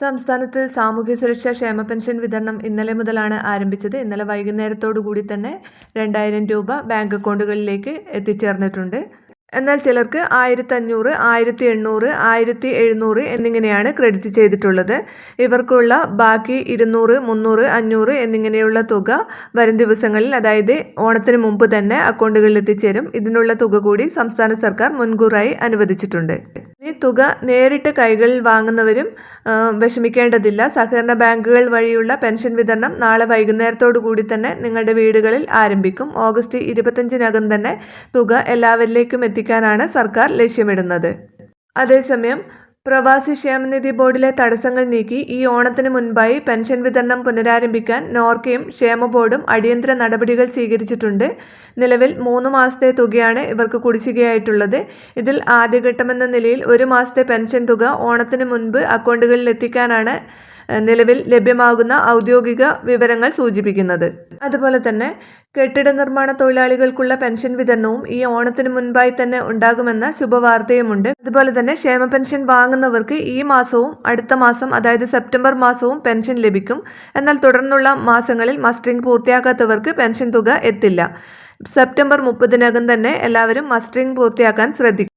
സംസ്ഥാനത്ത് സാമൂഹ്യ സുരക്ഷാ ക്ഷേമ പെൻഷൻ വിതരണം ഇന്നലെ മുതലാണ് ആരംഭിച്ചത്. ഇന്നലെ വൈകുന്നേരത്തോടു കൂടി തന്നെ 2000 രൂപ ബാങ്ക് അക്കൗണ്ടുകളിലേക്ക് എത്തിച്ചേർന്നിട്ടുണ്ട്. എന്നാൽ ചിലർക്ക് 1500, 1800, 1700 എന്നിങ്ങനെയാണ് ക്രെഡിറ്റ് ചെയ്തിട്ടുള്ളത്. ഇവർക്കുള്ള ബാക്കി 200, 300, 500 എന്നിങ്ങനെയുള്ള തുക വരും ദിവസങ്ങളിൽ, അതായത് ഓണത്തിന് മുമ്പ് തന്നെ അക്കൗണ്ടുകളിൽ എത്തിച്ചേരും. ഇതിനുള്ള തുക കൂടി സംസ്ഥാന സർക്കാർ മുൻകൂറായി അനുവദിച്ചിട്ടുണ്ട്. ഈ തുക നേരിട്ട് കൈകളിൽ വാങ്ങുന്നവരും വിഷമിക്കേണ്ടതില്ല. സഹകരണ ബാങ്കുകൾ വഴിയുള്ള പെൻഷൻ വിതരണം നാളെ വൈകുന്നേരത്തോടു കൂടി തന്നെ നിങ്ങളുടെ വീടുകളിൽ ആരംഭിക്കും. ഓഗസ്റ്റ് 25-നകം തന്നെ തുക എല്ലാവരിലേക്കും എത്തിക്കാനാണ് സർക്കാർ ലക്ഷ്യമിടുന്നത്. അതേസമയം പ്രവാസി ക്ഷേമനിധി ബോർഡിലെ തടസ്സങ്ങൾ നീക്കി ഈ ഓണത്തിന് മുൻപായി പെൻഷൻ വിതരണം പുനരാരംഭിക്കാൻ നോർക്കയും ക്ഷേമ ബോർഡും അടിയന്തര നടപടികൾ സ്വീകരിച്ചിട്ടുണ്ട്. നിലവിൽ 3 മാസത്തെ തുകയാണ് ഇവർക്ക് കുടിശ്ശികയായിട്ടുള്ളത്. ഇതിൽ ആദ്യഘട്ടമെന്ന നിലയിൽ 1 മാസത്തെ പെൻഷൻ തുക ഓണത്തിന് മുൻപ് അക്കൗണ്ടുകളിൽ എത്തിക്കാനാണ് നിലവിൽ ലഭ്യമാകുന്ന ഔദ്യോഗിക വിവരങ്ങൾ സൂചിപ്പിക്കുന്നത്. അതുപോലെ തന്നെ കെട്ടിട നിർമ്മാണ തൊഴിലാളികൾക്കുള്ള പെൻഷൻ വിതരണവും ഈ ഓണത്തിന് മുൻപായി തന്നെ ഉണ്ടാകുമെന്ന ശുഭവാർത്തയുമുണ്ട്. അതുപോലെ തന്നെ ക്ഷേമ പെൻഷൻ വാങ്ങുന്നവർക്ക് ഈ മാസവും അടുത്ത മാസം, അതായത് സെപ്റ്റംബർ മാസവും പെൻഷൻ ലഭിക്കും. എന്നാൽ തുടർന്നുള്ള മാസങ്ങളിൽ മസ്റ്ററിംഗ് പൂർത്തിയാക്കാത്തവർക്ക് പെൻഷൻ തുക എത്തില്ല. സെപ്റ്റംബർ 30-നകം തന്നെ എല്ലാവരും മസ്റ്ററിംഗ് പൂർത്തിയാക്കാൻ ശ്രദ്ധിക്കും.